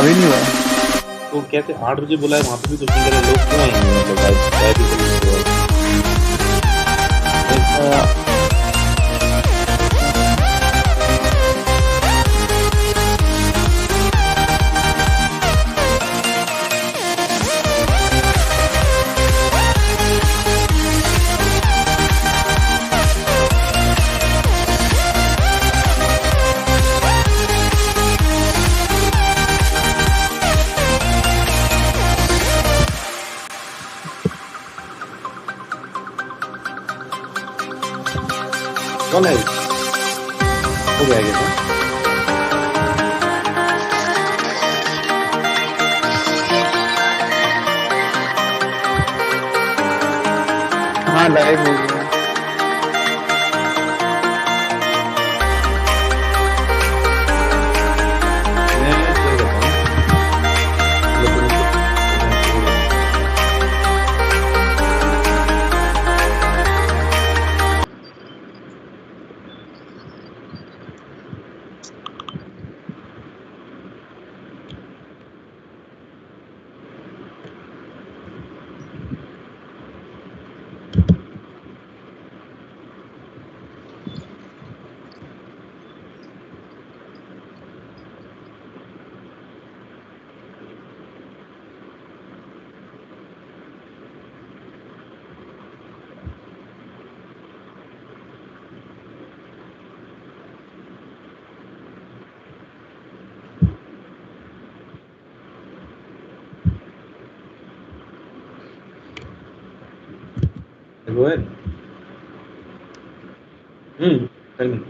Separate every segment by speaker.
Speaker 1: अभी नहीं हुआ।
Speaker 2: तो कहते 8 बजे बोला है, वहाँ पे भी कुछ नहीं करे, लोग क्यों आएंगे? मतलब कौन है? हो गया क्या?
Speaker 1: हाँ लाइव हो गया।
Speaker 2: Go ahead. Tell me.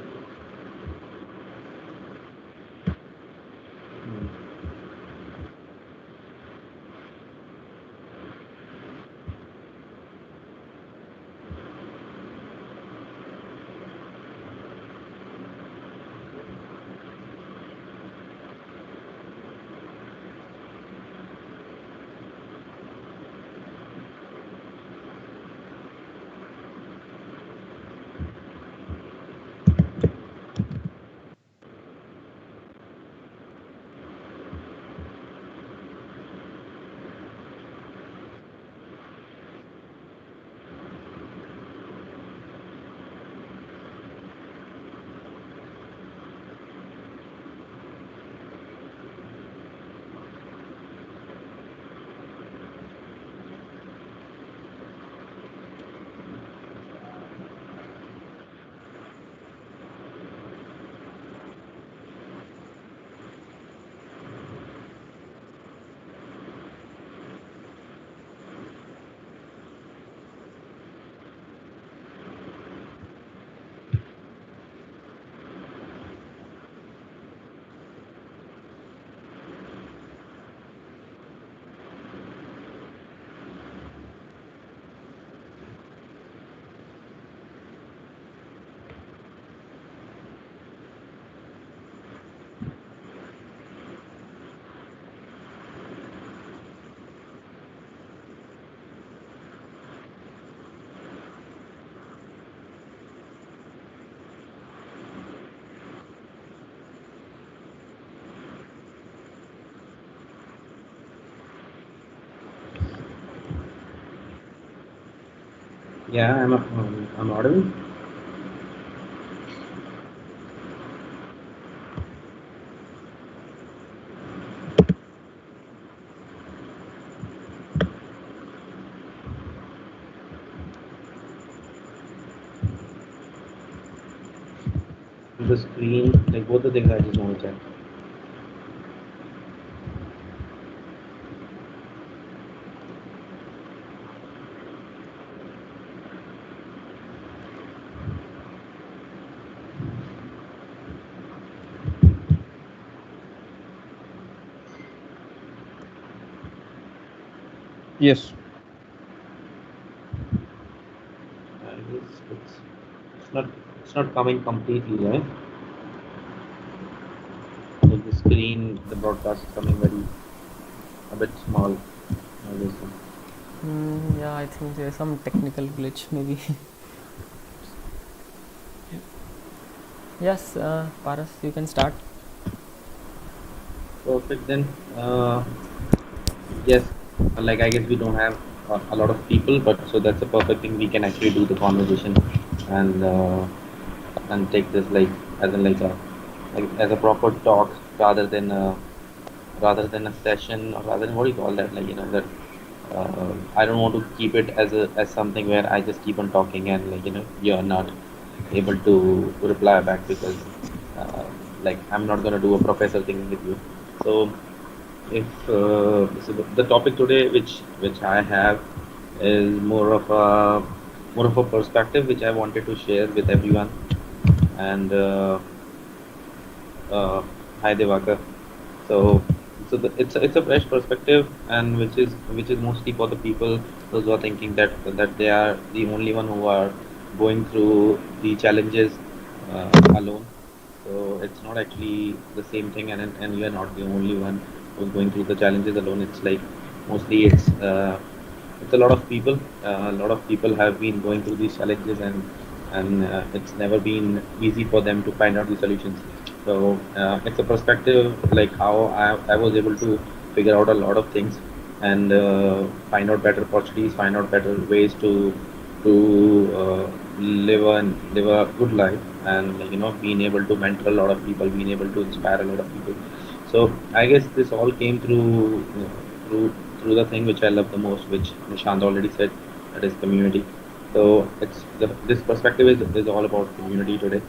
Speaker 2: Yeah, I'm audible. The screen, like both the things I just want to check.
Speaker 1: Yes.
Speaker 2: I guess it's not coming completely, right? Like the screen, the broadcast is coming a bit small. I guess.
Speaker 3: Yeah, I think there's some technical glitch maybe. Yes, Paras, you can start.
Speaker 2: Perfect then. Yes, like I guess we don't have a lot of people, but so that's a perfect thing. We can actually do the conversation and take this like as in like as a proper talk rather than a session, or rather than what do you call that, like that I don't want to keep it as something where I just keep on talking and you're not able to reply back because uh, like I'm not gonna do a professor thing with you. So if so the topic today which I have is more of a perspective which I wanted to share with everyone. And uh, hi Devaka. So it's a fresh perspective, and which is mostly for the people those who are thinking that they are the only one who are going through the challenges alone. So it's not actually the same thing, and you are not the only one who's going through the challenges alone. It's like mostly it's a lot of people. A lot of people have been going through these challenges, and it's never been easy for them to find out the solutions. So it's a perspective like how I was able to figure out a lot of things and find out better opportunities, find out better ways to live a good life, and being able to mentor a lot of people, being able to inspire a lot of people. So I guess this all came through the thing which I love the most, which Nishant already said, that is community. So this perspective is all about community today.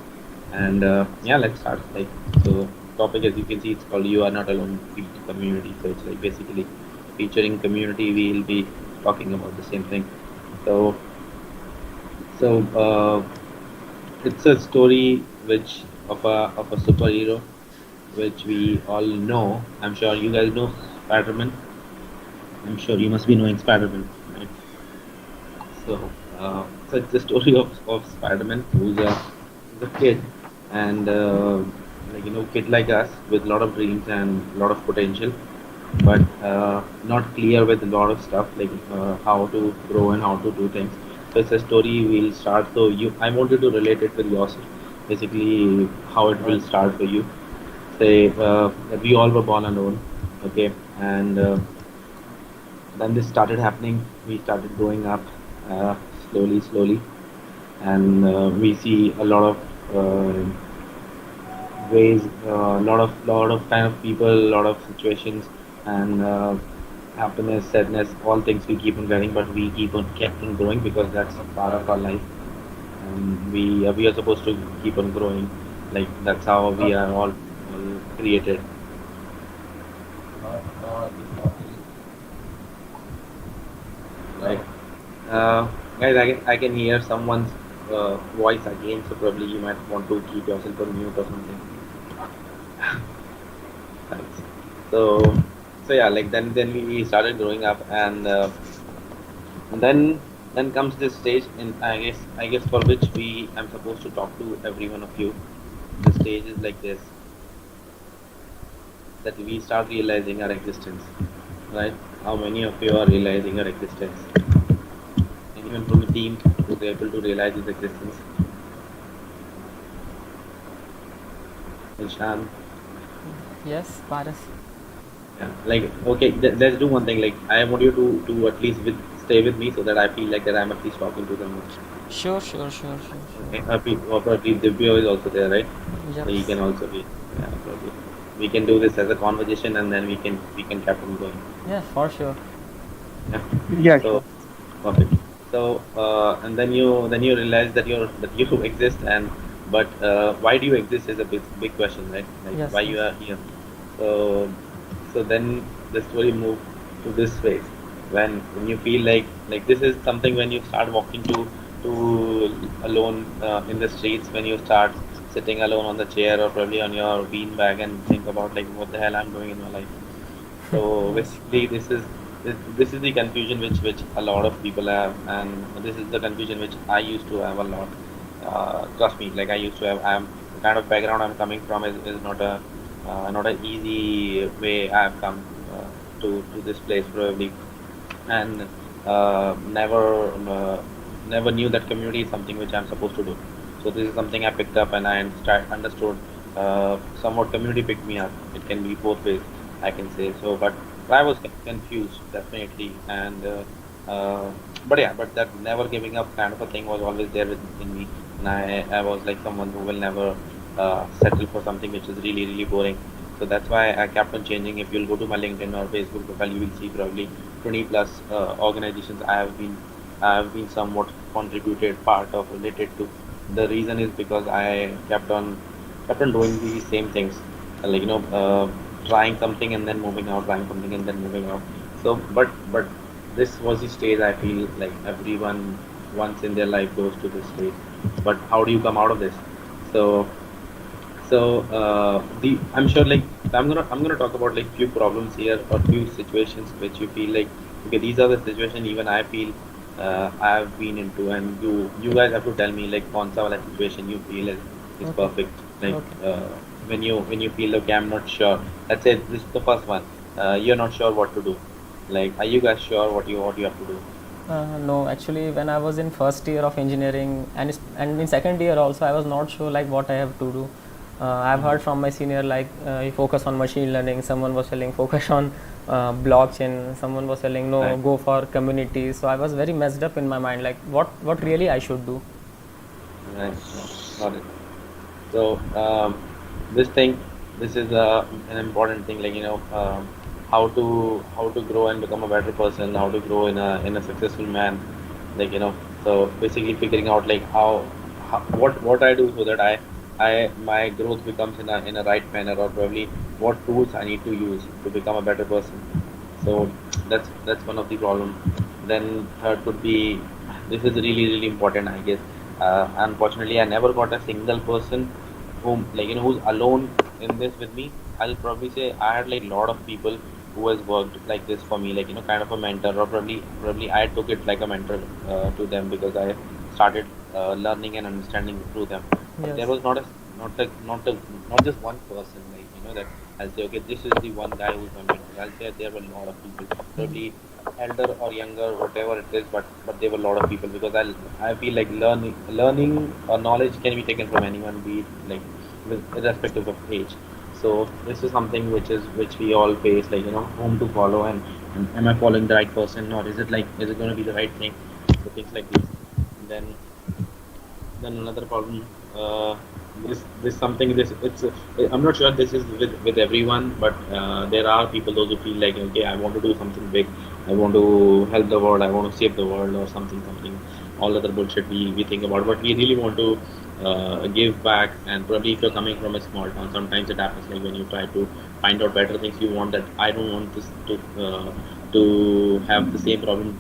Speaker 2: And yeah, let's start. Like, so topic, as you can see, it's called "You Are Not Alone." Feed community. So it's like basically featuring community. We'll be talking about the same thing. So so it's a story which of a superhero which we all know. I'm sure you guys know Spider-Man. I'm sure you must be knowing Spider-Man, right? So it's the story of Spider-Man, who's a kid, and kid like us with a lot of dreams and a lot of potential, but not clear with a lot of stuff like how to grow and how to do things. So it's a story we'll start. So I wanted to relate it with yourself, basically how it will start for you. Say that we all were born alone, okay, and then this started happening. We started growing up uh, slowly, and we see a lot of ways, lot of kind of people, a lot of situations, and happiness, sadness, all things we keep on getting, but we keep on growing because that's a part of our life, and we are supposed to keep on growing. Like that's how we are all created. Right. Guys, I can hear someone's voice again, so probably you might want to keep yourself on mute or something. Thanks. So, so yeah, like then we started growing up, and then comes this stage, and I guess for which I'm supposed to talk to every one of you. The stage is like this, that we start realizing our existence, right? How many of you are realizing your existence? Anyone from the team who's able to realize his existence? Ishan.
Speaker 3: Yes, Paras.
Speaker 2: Yeah, like okay, let's do one thing. Like I want you to at least stay with me so that I feel like that I'm at least talking to them.
Speaker 3: Sure.
Speaker 2: Okay, probably Divya is also there, right? So
Speaker 3: Yep.
Speaker 2: he can also be. Yeah, probably. We can do this as a conversation, and then we can keep on going.
Speaker 3: Yeah, for sure.
Speaker 2: Yeah.
Speaker 1: Yeah,
Speaker 2: So
Speaker 1: sure.
Speaker 2: perfect. So and then you realize that you exist, and but why do you exist is a big question, right? Like
Speaker 3: Yes,
Speaker 2: why
Speaker 3: yes.
Speaker 2: you are here. So then the story moved to this phase when you feel like this is something when you start walking to alone in the streets, when you start sitting alone on the chair or probably on your bean bag and think about like what the hell I'm doing in my life. So
Speaker 3: Yes.
Speaker 2: basically, this is the confusion which a lot of people have, and this is the confusion which I used to have a lot. Trust me, like I used to have. I'm the kind of background I'm coming from is not a easy way I've come to this place probably, and never knew that community is something which I'm supposed to do. So this is something I picked up, and I understood. Somewhat community picked me up. It can be both ways. I can say so. But I was confused definitely, and but yeah, but that never giving up kind of a thing was always there within me, and I was like someone who will never settle for something which is really really boring. So that's why I kept on changing. If you'll go to my LinkedIn or Facebook profile, you will see probably 20 plus organizations I have been somewhat contributed part of related to. The reason is because I kept on doing these same things, like trying something and then moving out, trying something and then moving out. So, but this was the stage I feel like everyone once in their life goes to this stage. But how do you come out of this? So, the I'm sure like I'm gonna talk about like few problems here or few situations which you feel like okay, these are the situation even I feel I've been into, and you guys have to tell me like kaun sa wala situation you feel is
Speaker 3: Okay.
Speaker 2: perfect, like
Speaker 3: Okay.
Speaker 2: when you feel okay, I'm not sure. Let's say this is the first one. You're not sure what to do. Like, are you guys sure what you have to do?
Speaker 3: No, actually, when I was in first year of engineering and in second year also, I was not sure like what I have to do. I've
Speaker 2: Mm-hmm.
Speaker 3: heard from my senior like you focus on machine learning. Someone was telling focus on blockchain. Someone was telling no,
Speaker 2: Right.
Speaker 3: go for community. So I was very messed up in my mind like what really I should do.
Speaker 2: Right. Got it. So this thing, this is an important thing. Like how to grow and become a better person. How to grow in a successful man. Like so basically figuring out like how what I do so that I my growth becomes in a right manner, or probably what tools I need to use to become a better person. So that's one of the problem. Then third could be, this is really really important, I guess. Unfortunately, I never got a single person whom like who's alone in this with me. I'll probably say I had like a lot of people who has worked like this for me, like kind of a mentor, or probably I took it like a mentor to them, because I started learning and understanding through them. But there
Speaker 3: Yes.
Speaker 2: was not just one person, like that I'll say okay, this is the one guy who's my mentor. I'll say there were a lot of people, probably elder or younger, whatever it is, but there were a lot of people, because I feel like learning or knowledge can be taken from anyone, be it like with irrespective of age. So this is something which we all face, like whom to follow, and am I following the right person, or is it going to be the right thing? So things like these. And then another problem. This something this it's I'm not sure this is with everyone, but there are people those who feel like okay, I want to do something big, I want to help the world, I want to save the world, or something, all other bullshit we think about, but we really want to give back. And probably if you're coming from a small town, sometimes it happens like when you try to find out better things, you want that I don't want this to have the same problem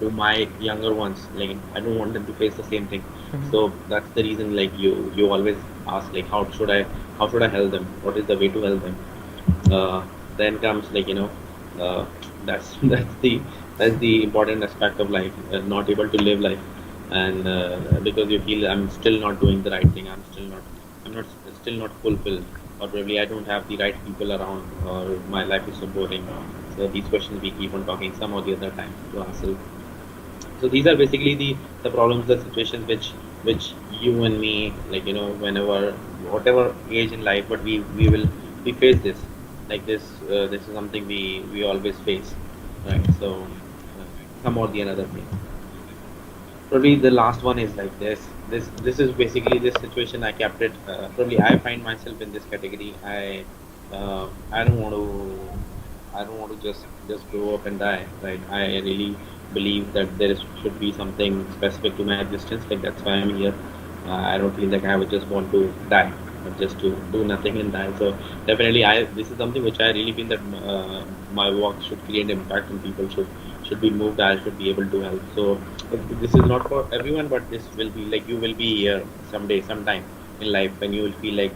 Speaker 2: to my younger ones, like I don't want them to face the same thing. So that's the reason, like you always ask like how should I help them, what is the way to help them. uh, then comes like uh, that's that's the important aspect of life, not able to live life, and because you feel I'm still not doing the right thing, I'm not still not fulfilled, or probably I don't have the right people around, or my life is so boring. So these questions we keep on talking some or the other time to ourselves. So these are basically the problems, the situations which you and me, like whenever, whatever age in life, but we face this, like this is something we always face, right? So some or the another thing. Probably the last one is like this is basically this situation I kept it, probably I find myself in this category. I don't want to, I don't want to just grow up and die, right? I really believe that should be something specific to my existence, like that's why I'm here. I don't feel like I would just want to die, but just to do nothing and die. So definitely this is something which I really feel that my work should create impact, and people should be moved, I should be able to help. So this is not for everyone, but this will be like you will be here someday, sometime in life, when you will feel like,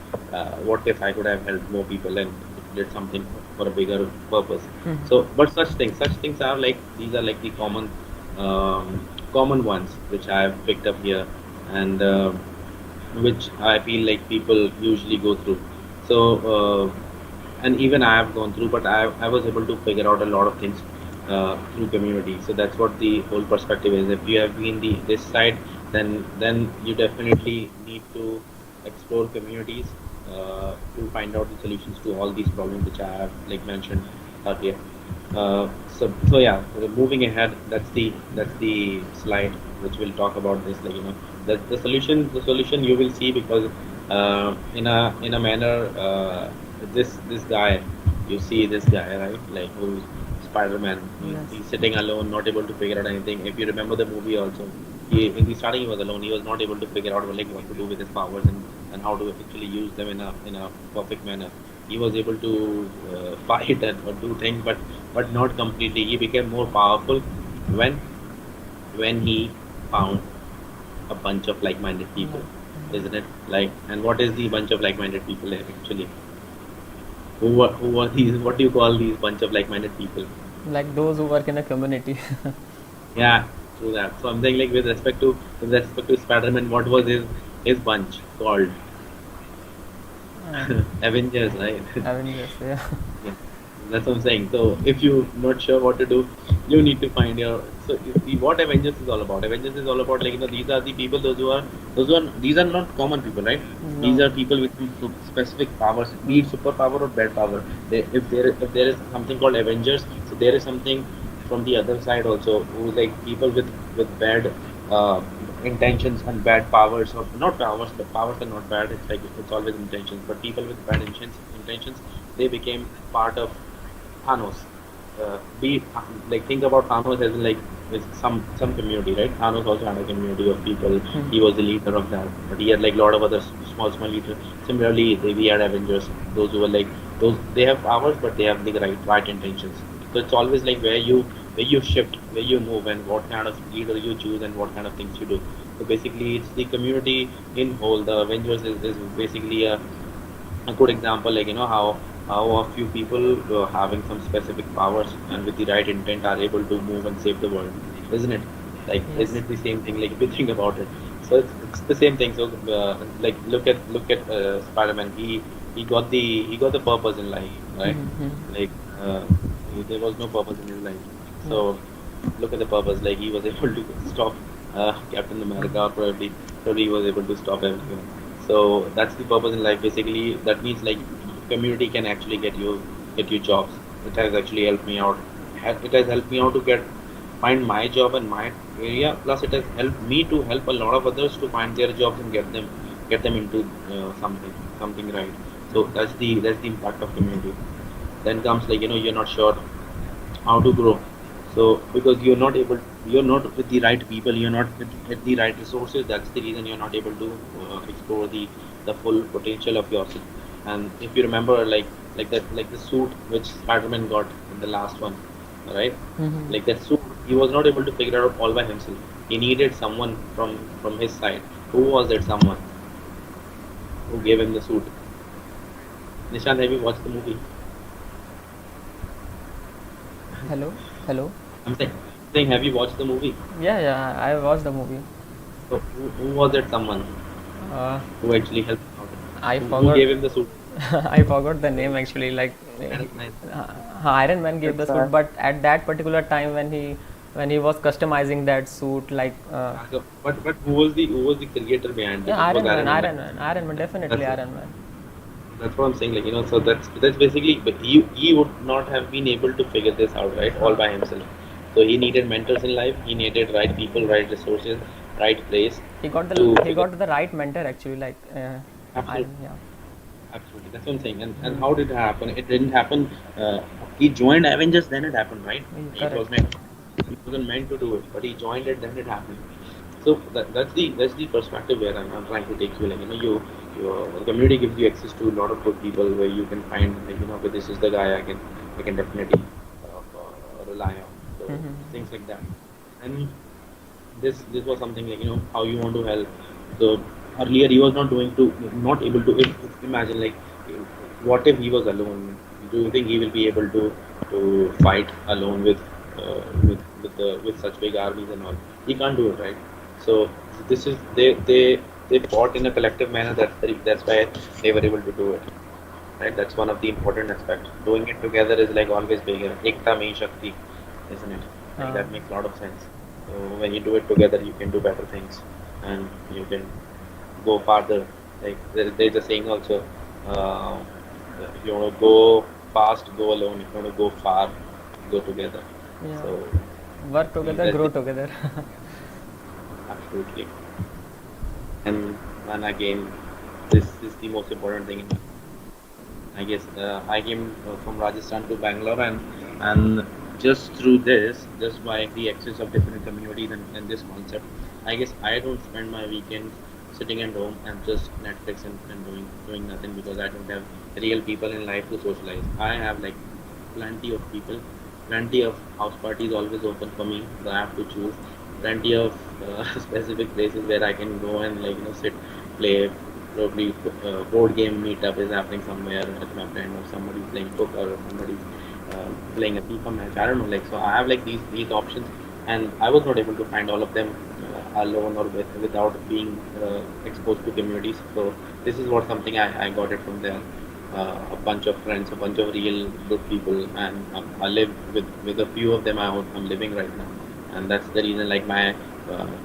Speaker 2: what if I could have helped more people and did something for a bigger purpose. So, but such things are like, these are like the common ones which I have picked up here, and which I feel like people usually go through. So, and even I have gone through, but I was able to figure out a lot of things through community. So that's what the whole perspective is. If you have been this side, then you definitely need to explore communities, to find out the solutions to all these problems which I have like mentioned earlier. So yeah, moving ahead, that's the slide which will talk about this. Like the solution you will see, because in a manner, this guy, you see this guy, right? Like who's Spider-Man.
Speaker 3: Yes.
Speaker 2: He's sitting alone, not able to figure out anything. If you remember the movie also, in the starting he was alone. He was not able to figure out like what to do with his powers, and how to actually use them in a perfect manner. He was able to fight and or do things, but not completely. He became more powerful when when he found a bunch of like-minded people,
Speaker 3: Like,
Speaker 2: isn't it? Like, and what is the bunch of like-minded people actually? Who are these? What do you call these bunch of like-minded people?
Speaker 3: like those who work in a community.
Speaker 2: Yeah, true that. So I'm saying, like, with respect to Spider-Man, what was his bunch called?
Speaker 3: uh,
Speaker 2: Avengers, right?
Speaker 3: Avengers, yeah.
Speaker 2: Yeah, that's what I'm saying. So if you're not sure what to do, you need to find your. So what Avengers is all about? Avengers is all about, like, these are the people, those who are these are not common people, right? These
Speaker 3: No.
Speaker 2: are people with some specific powers, be it superpower or bad power. If there is something called Avengers, so there is something from the other side also, who, like, people with bad uh, intentions and bad powers, or not powers, but powers are not bad. It's like it's always intentions, but people with bad intentions, they became part of Thanos. Be like, think about Thanos as in, like, with some community, right? Thanos also had a community of people.
Speaker 3: Hmm.
Speaker 2: He was the leader of that, but he had like a lot of other small leaders. Similarly, we had Avengers. Those who were like those, they have powers, but they have the right intentions. So it's always like where you shift, where you move, and what kind of leader you choose, and what kind of things you do. So basically, it's the community in whole. The Avengers is basically a good example, like, how a few people having some specific powers and with the right intent are able to move and save the world, isn't it? Like, isn't
Speaker 3: Yes.
Speaker 2: it the same thing, like, if you think about it? So it's the same thing. So like, look at Spider-Man. He got the purpose in life, right?
Speaker 3: Mm-hmm.
Speaker 2: Like, there was no purpose in his life.
Speaker 3: Yeah.
Speaker 2: So look at the purpose, like, he was able to stop Captain America, or probably he was able to stop everything. So that's the purpose in life. Basically, that means, like, community can actually get you jobs. It has actually helped me out. It has helped me out to find my job in my area. Plus, it has helped me to help a lot of others to find their jobs and get them into something right. So that's the impact of community. Then comes, like, you're not sure how to grow. So because you're not with the right people, you're not with the right resources. That's the reason you're not able to explore the full potential of yourself. And if you remember, like the suit which Spider-Man got in the last one, right?
Speaker 3: Mm-hmm.
Speaker 2: Like that suit, he was not able to figure out all by himself. He needed someone from his side. Who was that someone who gave him the suit? Nishant, have you watched the movie?
Speaker 3: Hello. Hello.
Speaker 2: I'm saying, have you watched the movie?
Speaker 3: Yeah, yeah. I watched the movie.
Speaker 2: So who was that someone
Speaker 3: Uh,
Speaker 2: who actually helped him out?
Speaker 3: I
Speaker 2: Who
Speaker 3: forgot.
Speaker 2: gave him the suit?
Speaker 3: I forgot the name actually. Like
Speaker 2: That's nice.
Speaker 3: Iron Man gave the
Speaker 1: It's
Speaker 3: suit, but at that particular time when he was customizing that suit, like
Speaker 2: But who was the creator behind it?
Speaker 3: yeah,
Speaker 2: It was
Speaker 3: Iron Man,
Speaker 2: Iron Man,
Speaker 3: Iron
Speaker 2: right?
Speaker 3: Man, Iron Man, definitely
Speaker 2: That's
Speaker 3: Iron Man.
Speaker 2: that's what I'm saying. Like, so that's basically. But he would not have been able to figure this out, right, all
Speaker 3: Uh,
Speaker 2: by himself. So he needed mentors in life. He needed right people, right resources, right place to
Speaker 3: he
Speaker 2: figure.
Speaker 3: got the right mentor actually. Like
Speaker 2: Absolutely.
Speaker 3: yeah.
Speaker 2: Absolutely, that's what I'm saying. And
Speaker 3: Mm,
Speaker 2: how did it happen? It didn't happen. He joined Avengers, then it happened, right? It was
Speaker 3: correct.
Speaker 2: meant. He wasn't meant to do it, but he joined it, then it happened. So that's the perspective where I'm trying to take you. Like, your community gives you access to a lot of good people where you can find, like, okay, this is the guy I can definitely rely on. So
Speaker 3: Mm-hmm.
Speaker 2: things like that. And this was something, like, how you want to help. So earlier he was not able to, imagine, like, what if he was alone? Do you think he will be able to fight alone with such big armies and all? He can't do it, right? So this is they fought in a collective manner. That's why they were able to do it, right? That's one of the important aspects. Doing it together is like always bigger. Ekta mein shakti, isn't it? Like,
Speaker 3: Uh,
Speaker 2: that makes a lot of sense. So when you do it together, you can do better things, and you can go farther. Like, there's a saying also, Uh, if you want to go fast, go alone. If you want to go far, go together.
Speaker 3: Yeah.
Speaker 2: So
Speaker 3: Work together,
Speaker 2: that's
Speaker 3: grow
Speaker 2: it.
Speaker 3: together.
Speaker 2: Absolutely. And again, this is the most important thing. I guess I came from Rajasthan to Bangalore, and just through this, just by the access of different communities and this concept, I guess I don't spend my weekends sitting at home and just Netflix and doing nothing because I don't have real people in life to socialize. I have like plenty of people, plenty of house parties always open for me. So I have to choose plenty of specific places where I can go and like sit, play. Probably board game meetup is happening somewhere with my friend or somebody's playing poker or somebody's playing a FIFA match. I don't know. Like so, I have like these options, and I was not able to find all of them alone or without being exposed to communities. So this is what something I got it from there. A bunch of friends, a bunch of real good people, and I live with a few of them. I'm living right now, and that's the reason like my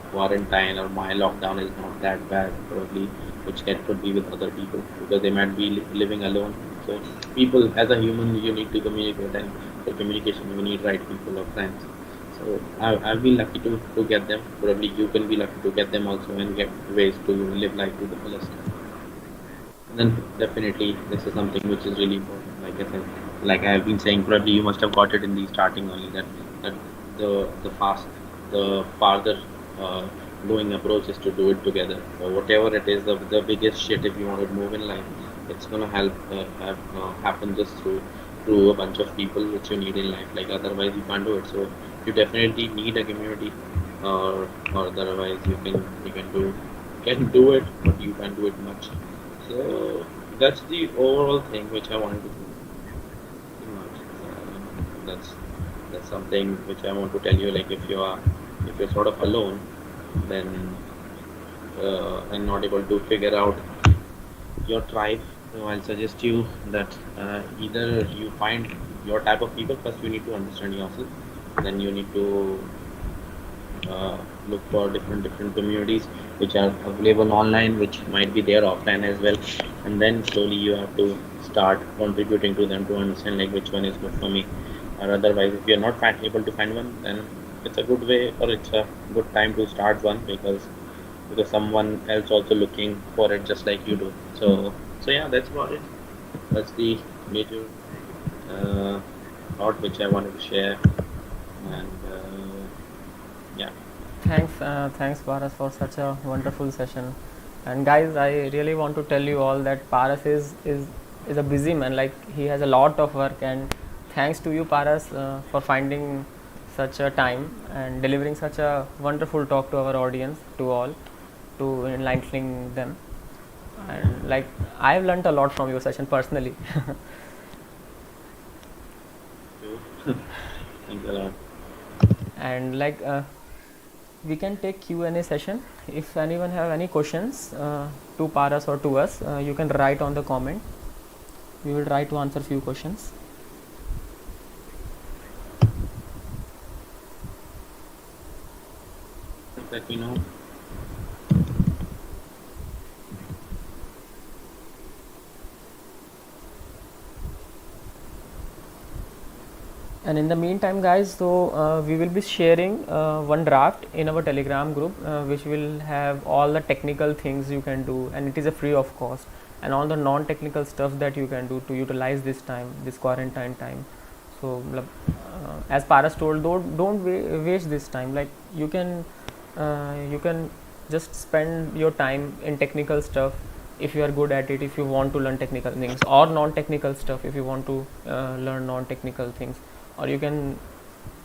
Speaker 2: quarantine or my lockdown is not that bad probably, which could be with other people because they might be living alone. So people, as a human, you need to communicate, and for communication you need right people or friends. So I've been lucky to get them. Probably you can be lucky to get them also and get ways to live life to the fullest. And then definitely this is something which is really important. Like I said, like I have been saying, probably you must have got it in the starting only that the farther uh, going approach is to do it together. So whatever it is, the biggest shit if you want to move in life, it's gonna help happen just through a bunch of people which you need in life. Like otherwise you can't do it. So you definitely need a community, or otherwise you can do it, but you can't do it much. So that's the overall thing which I wanted to do. Pretty much. That's something which I want to tell you. Like if you're sort of alone, then and not able to figure out your tribe, so I'll suggest you that either you find your type of people. First, you need to understand yourself. Then you need to uh, look for different communities which are available online, which might be there offline as well, and then slowly you have to start contributing to them to understand like which one is good for me, or otherwise if you're not able to find one, then it's a good way or it's a good time to start one because someone else also looking for it just like you do. So yeah, that's about it. That's the major uh, thought which I wanted to share, and yeah.
Speaker 3: Thanks, Paras, for such a wonderful session. And guys, I really want to tell you all that Paras is a busy man. Like he has a lot of work, and thanks to you, Paras, for finding such a time and delivering such a wonderful talk to our audience, to all, to enlightening them. And like I've learned a lot from your session personally.
Speaker 2: Thanks a lot.
Speaker 3: And like we can take Q&A session. If anyone have any questions to Paras or to us, you can write on the comment. We will try to answer few questions.
Speaker 2: Let me know.
Speaker 3: And in the meantime, guys, so we will be sharing one draft in our Telegram group, which will have all the technical things you can do, and it is a free of cost, and all the non-technical stuff that you can do to utilize this time, this quarantine time. So, as Paras told, don't waste this time. Like you can just spend your time in technical stuff if you are good at it. If you want to learn technical things, or non-technical stuff if you want to learn non-technical things, or you can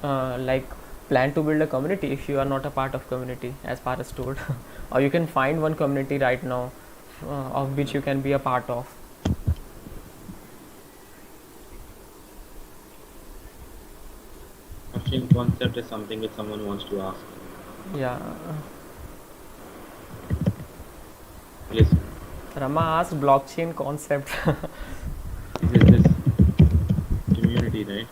Speaker 3: like plan to build a community if you are not a part of community, as Paras told. Or you can find one community right now of which you can be a part of.
Speaker 2: Blockchain concept is something which someone wants to ask.
Speaker 3: Yeah.
Speaker 2: Yes,
Speaker 3: Rama asked blockchain concept.
Speaker 2: this community, right?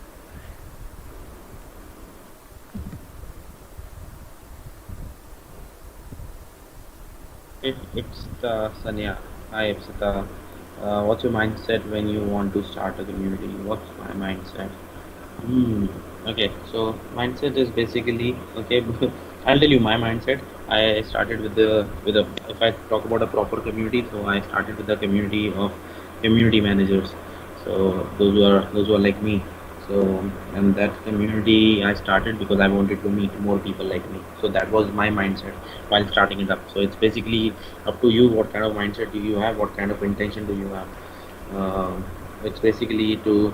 Speaker 2: It's Sanya. Hi, Ipsita. What's your mindset when you want to start a community? What's my mindset? Hmm. Okay, so mindset is basically okay. I'll tell you my mindset. I started with a if I talk about a proper community, so I started with a community of community managers. So those who are like me. So and that community I started because I wanted to meet more people like me. So that was my mindset while starting it up. So it's basically up to you. What kind of mindset do you have? What kind of intention do you have? It's basically to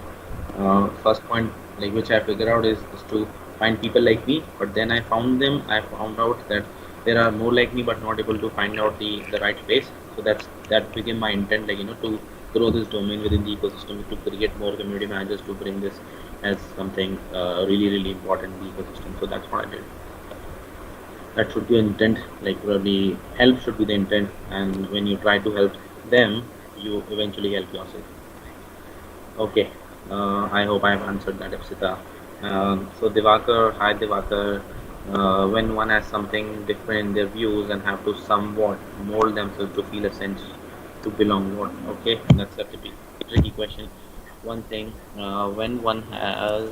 Speaker 2: first point like which I figure out is to find people like me. But then I found them. I found out that there are more like me, but not able to find out the right place. So that became my intent, like to grow this domain within the ecosystem, to create more community managers, to bring this as something really important in the ecosystem. So that's what I did. That should be an intent. Like probably help should be the intent, and when you try to help them, you eventually help yourself. Okay. I hope I have answered that, Ipsita. So Divakar, hi Divakar. When one has something different in their views and have to somewhat mold themselves to feel a sense to belong, what? Okay, that's a tricky question. One thing, when one has,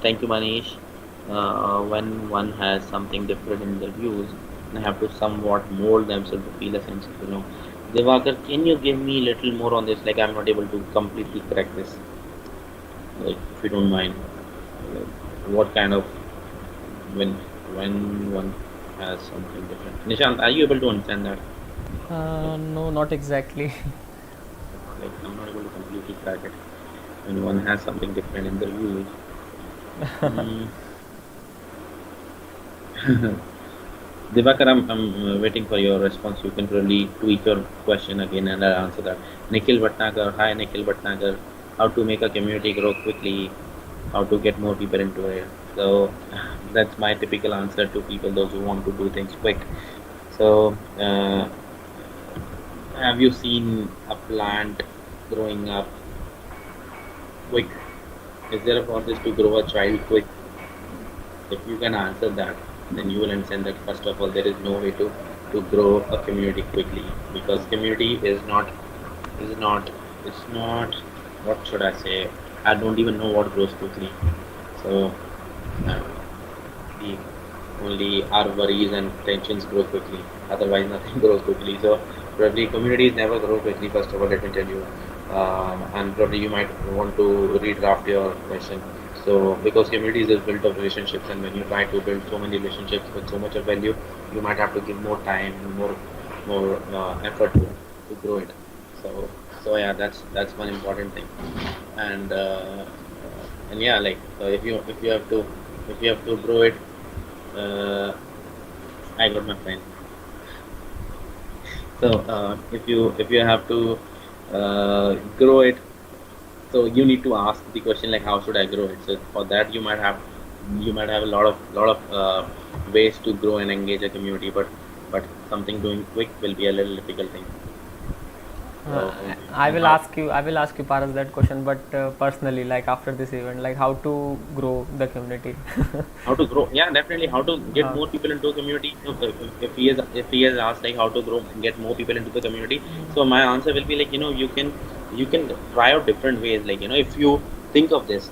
Speaker 2: thank you Manish, when one has something different in their views and have to somewhat mold themselves to feel a sense of belong. Divakar, can you give me a little more on this? Like I'm not able to completely correct this. Like if you don't mind, like, what kind of when when one has something different. Nishant, are you able to understand that?
Speaker 3: No, not exactly.
Speaker 2: Like I'm not able to completely crack it. When one has something different in their views. Mm. Divakar, I'm waiting for your response. You can probably tweak your question again and I'll answer that. Nikhil Bhatnagar, hi Nikhil Bhatnagar. How to make a community grow quickly? How to get more people into it? So that's my typical answer to people, those who want to do things quick. So have you seen a plant growing up quick? Is there a process to grow a child quick? If you can answer that, then you will understand that first of all there is no way to grow a community quickly, because community is not it's not, what should I say? I don't even know what grows quickly. So uh, the only our worries and tensions grow quickly. Otherwise, nothing grows quickly. So probably communities never grow quickly. First of all, let me tell you, and probably you might want to redraft your question. So because communities is built of relationships, and when you try to build so many relationships with so much of value, you might have to give more time, more effort to grow it. So yeah, that's one important thing. And and yeah, like if you have to grow it, I got my friend. So if you have to grow it, so you need to ask the question like how should I grow it. So for that you might have a lot of ways to grow and engage a community, but something doing quick will be a little difficult thing.
Speaker 3: Uh,
Speaker 2: So
Speaker 3: I
Speaker 2: and
Speaker 3: will
Speaker 2: how
Speaker 3: ask you. I will ask you, Paras, that question, but personally, like after this event, like how to grow the community.
Speaker 2: how to grow? Yeah, definitely how to get
Speaker 3: uh,
Speaker 2: more people into a community. If he has asked like how to grow and get more people into the community, so my answer will be like you can try out different ways. Like if you think of this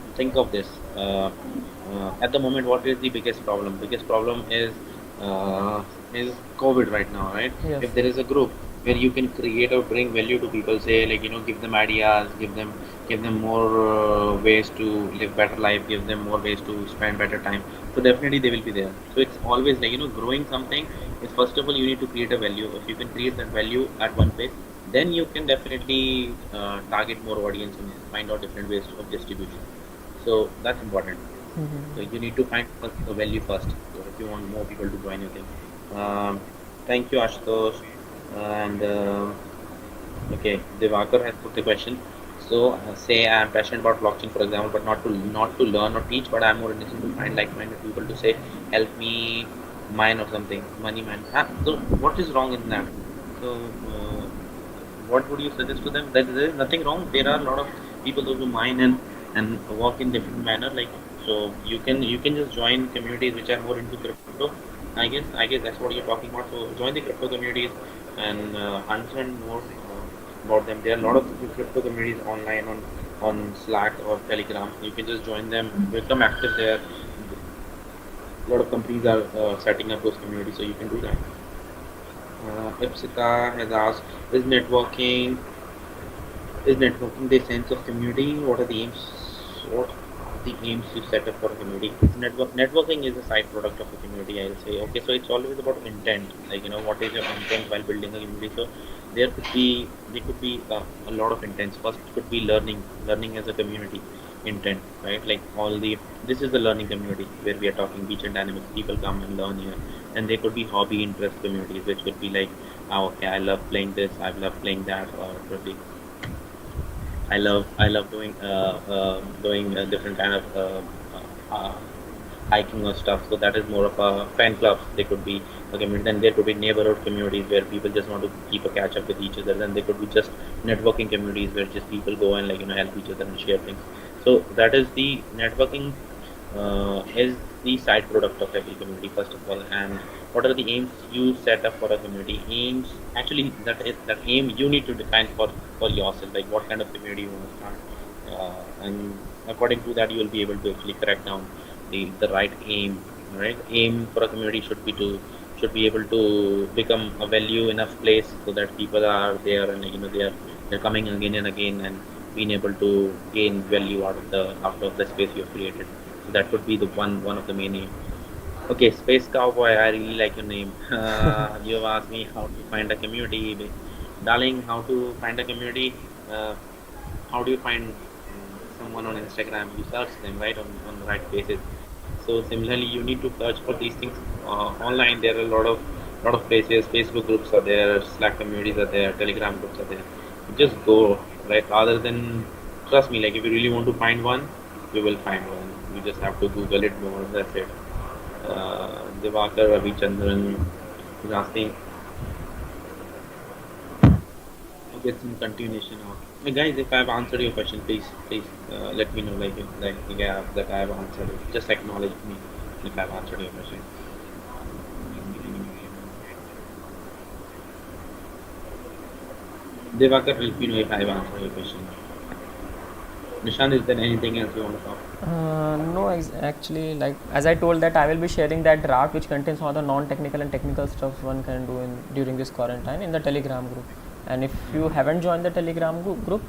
Speaker 2: at the moment, what is the biggest problem? Biggest problem uh, is COVID right now, right?
Speaker 3: yes.
Speaker 2: If there is a group where you can create or bring value to people, say like give them ideas, give them more ways to live better life, give them more ways to spend better time, so definitely they will be there. So it's always like growing something is, first of all, you need to create a value. If you can create that value at one place, then you can definitely target more audience and find out different ways of distribution. So that's important. So you need to find first the value first. So if you want more people to join your thing. Um, Thank you, Ashutosh. And okay, Divakar has put the question. So say I am passionate about blockchain, for example, but not to learn or teach, but I am more interested to find like-minded people to say help me mine or something, money mine. So what is wrong in that? So what would you suggest to them? That there is nothing wrong. There are a lot of people those who mine and work in different manner. Like so, you can just join communities which are more into crypto. I guess that's what you're talking about. So join the crypto communities and understand about them. There are a lot of crypto communities online on Slack or Telegram. You can just join them, become active there. A lot of companies are setting up those communities, so you can do that. Ipsita has asked, is networking the sense of community? What are the aims? What are the aims you set up for a community? Networking is a side product of a community, I'll say. Okay, so it's always about intent. Like, what is your intent while building a community? So there could be a lot of intents. First could be learning as a community intent, right? Like this is the learning community where we are talking BCHAIN Dynamics. People come and learn here, and there could be hobby interest communities, which could be like, oh, okay, I love playing this, I love playing that, or probably I love doing different kind of hiking or stuff. So that is more of a fan club. They could be a community. Then there could be neighborhood communities where people just want to keep a catch up with each other. Then there could be just networking communities where just people go and help each other and share things. So that is the networking is the side product of every community, first of all. And what are the aims you set up for a community? Aims, actually, that aim you need to define for yourself, like what kind of community you want to start, and according to that you will be able to actually correct down the right aim. Right, aim for a community should be able to become a value enough place so that people are there, and they're coming again and again, and being able to gain value out of the space you have created. So that could be the one of the main aim. Okay, Space Cowboy, I really like your name. You have asked me how to find a community. Darling, how to find a community? How do you find someone on Instagram? You search them, right, on the right places. So similarly, you need to search for these things online. There are a lot of places. Facebook groups are there, Slack communities are there, Telegram groups are there. Just go, right? Rather than, trust me, like if you really want to find one, you will find one. You just have to Google it more. That's it. Divakar Ravichandran is asking. Okay, it's in continuation now. Hey guys, if I have answered your question, please let me know. Yeah, that I have answered it. Just acknowledge me if I have answered your question. Divakar, let me know if I have answered your question. Nishan, is there anything else you want to talk?
Speaker 3: No, actually, like as I told that I will be sharing that draft which contains all the non-technical and technical stuff one can do during this quarantine in the Telegram group. And if you haven't joined the Telegram group,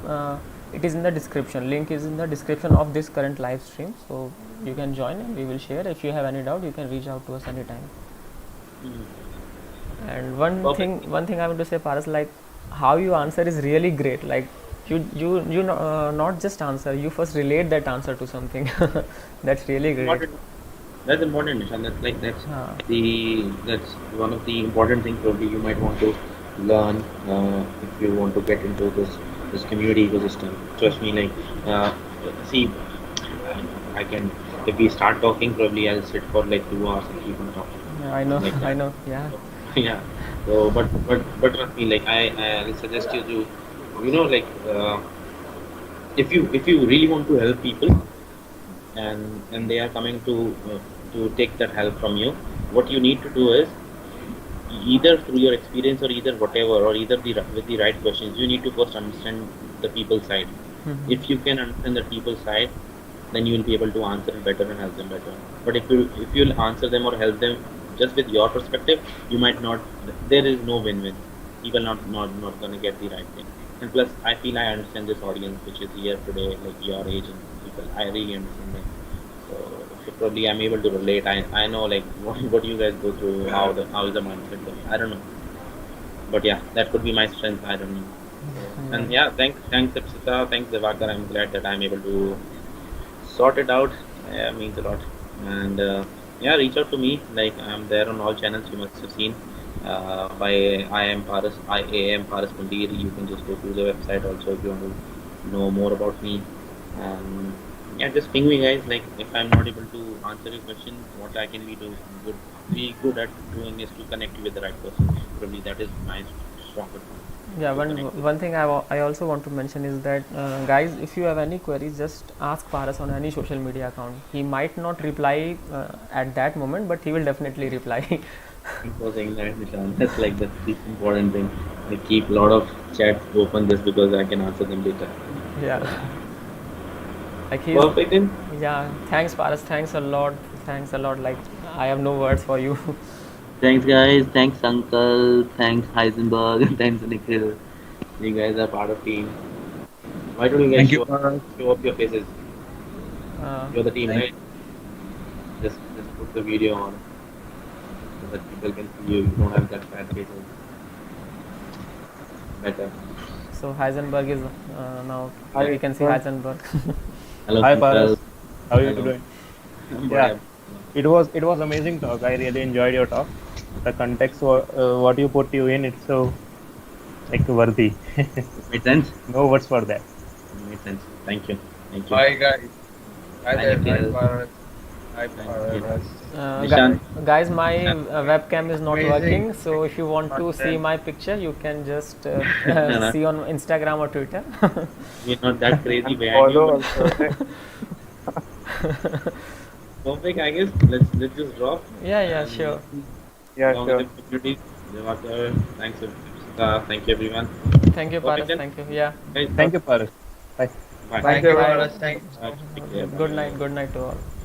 Speaker 3: it is in the description. Link is in the description of this current live stream, so you can join and we will share. If you have any doubt, you can reach out to us anytime. And one thing I want to say, Paras, like how you answer is really great. Like you not just answer, you first relate that answer to something. That's really great.
Speaker 2: That's important, Nishan. That's one of the important things probably you might want to learn if you want to get into this community ecosystem. Trust me, see, I can, if we start talking, probably I'll sit for like 2 hours and keep on talking.
Speaker 3: Yeah, I know, I know, yeah.
Speaker 2: Yeah. So, but trust me, like I suggest you to, if you really want to help people, and they are coming to take that help from you, what you need to do is, either through your experience or either whatever, or either with the right questions, you need to first understand the people side. If you can understand the people side, then you will be able to answer it better and help them better. But if you'll answer them or help them just with your perspective, you might not. There is no win-win. People not gonna get the right thing. And plus, I feel I understand this audience which is here today, like your age and people. I really understand them. So probably I'm able to relate. I know like what you guys go through, how is the mindset going. I don't know, but yeah, that could be my strength. I don't know. And yeah, thanks Ipsita, thanks Divakar. I'm glad that I'm able to sort it out. Yeah, means a lot. And yeah, reach out to me. Like I'm there on all channels. You must have seen. By I am Paras Pundir. You can just go to the website also if you want to know more about me. And yeah, just ping me, guys. Like if I'm not able to answer your question, what I can be good at doing is to connect you with the right person. Probably that is my stronger point.
Speaker 3: Yeah, one thing I also want to mention is that guys, if you have any queries, just ask Paras on any social media account. He might not reply at that moment, but he will definitely reply.
Speaker 2: That's like the important thing. I keep a lot of chats open just because I can answer them later.
Speaker 3: Yeah. Like he's
Speaker 2: Perfect then.
Speaker 3: yeah. Thanks, Paras. Thanks a lot. Thanks a lot. Like I have no words for you.
Speaker 2: Thanks guys. Thanks Uncle. Thanks Heisenberg. Thanks Nikhil. You guys are part of team. Why don't you guys
Speaker 1: Thank you, Paras.
Speaker 2: show up your faces?
Speaker 3: Uh,
Speaker 2: You're the team,
Speaker 1: Thank
Speaker 2: right? Just put the video on so that people can see you. You don't have that bad faces. Better.
Speaker 3: so Heisenberg is now.
Speaker 1: Hi,
Speaker 3: We can see
Speaker 1: Paras.
Speaker 3: Heisenberg.
Speaker 2: Hello,
Speaker 1: Hi,
Speaker 2: people.
Speaker 1: Paras. How are you
Speaker 2: Hello.
Speaker 1: doing?
Speaker 2: Yeah.
Speaker 1: It was amazing talk. I really enjoyed your talk. The context, what you put you in, it's so like worthy.
Speaker 2: Made sense.
Speaker 1: No words for that.
Speaker 2: Made sense. Thank you. Thank you.
Speaker 4: Hi guys. Hi
Speaker 2: Hi,
Speaker 4: there. Hi
Speaker 2: Nikhil.
Speaker 4: Paras. Hi
Speaker 2: Thank you.
Speaker 4: Paras.
Speaker 2: Nishant.
Speaker 3: Guys, my webcam is not
Speaker 4: Amazing.
Speaker 3: working. So if you want to see
Speaker 4: Content.
Speaker 3: my picture, you can just
Speaker 2: No.
Speaker 3: see on Instagram or Twitter.
Speaker 2: We're not that crazy behind
Speaker 1: Follow
Speaker 2: you.
Speaker 1: also.
Speaker 2: Perfect, I guess. Let's just drop.
Speaker 3: Yeah, sure.
Speaker 1: Yeah,
Speaker 2: Along
Speaker 1: sure.
Speaker 2: with the community. Devakar, thanks, Sita. Thank you, everyone.
Speaker 3: Thank you,
Speaker 2: Perfect
Speaker 3: Paras.
Speaker 2: then.
Speaker 3: Thank you. Yeah.
Speaker 2: Guys,
Speaker 1: Thank you, Paras. Bye.
Speaker 2: bye.
Speaker 4: Thank you Paras. Thank you.
Speaker 2: Bye. Take care.
Speaker 3: Good night. Good night to all.